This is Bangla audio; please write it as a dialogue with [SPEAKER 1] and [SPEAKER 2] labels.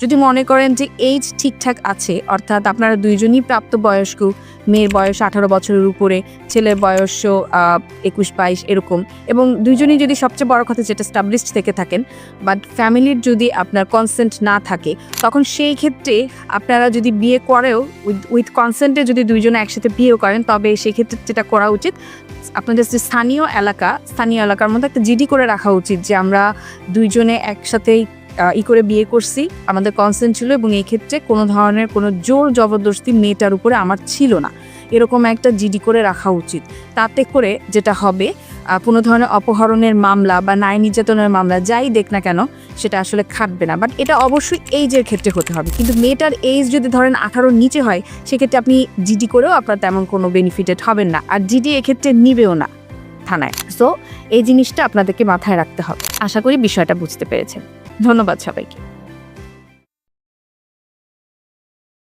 [SPEAKER 1] যদি মনে করেন যে এইজ ঠিকঠাক আছে, অর্থাৎ আপনারা দুইজনই প্রাপ্তবয়স্ক, মেয়ের বয়স 18 বছরের উপরে, ছেলের বয়সও 21-22 এরকম, এবং দুইজনই যদি সবচেয়ে বড় কথা যেটা স্টাবলিশড থেকে থাকেন, বাট ফ্যামিলির যদি আপনার কনসেন্ট না থাকে, তখন সেই ক্ষেত্রে আপনারা যদি বিয়ে করেও উইথ কনসেন্টে যদি দুইজনে একসাথে বিয়েও করেন, তবে সেই ক্ষেত্রে যেটা করা উচিত, আপনাদের যে স্থানীয় এলাকার মধ্যে একটা জিডি করে রাখা উচিত যে আমরা দুইজনে একসাথেই করে বিয়ে করছি, আমাদের কনসেন্ট ছিল, এবং এই ক্ষেত্রে কোনো ধরনের কোনো জোর জবরদস্তি মেয়েটার উপরে আমার ছিল না, এরকম একটা জিডি করে রাখা উচিত। তাতে করে যেটা হবে, কোনো ধরনের অপহরণের মামলা বা নারী নির্যাতনের মামলা যাই দেখ না কেন সেটা আসলে খাটবে না। বাট এটা অবশ্যই এইজের ক্ষেত্রে হতে হবে, কিন্তু মেয়েটার এইজ যদি ধরেন 18-র নিচে হয়, সেক্ষেত্রে আপনি জিডি করেও আপনার তেমন কোনো বেনিফিটেড হবেন না, আর জিডি এক্ষেত্রে নিবেও না থানায়। সো এই জিনিসটা আপনাদেরকে মাথায় রাখতে হবে। আশা করি বিষয়টা বুঝতে পেরেছেন। ধন্যবাদ সবাইকে।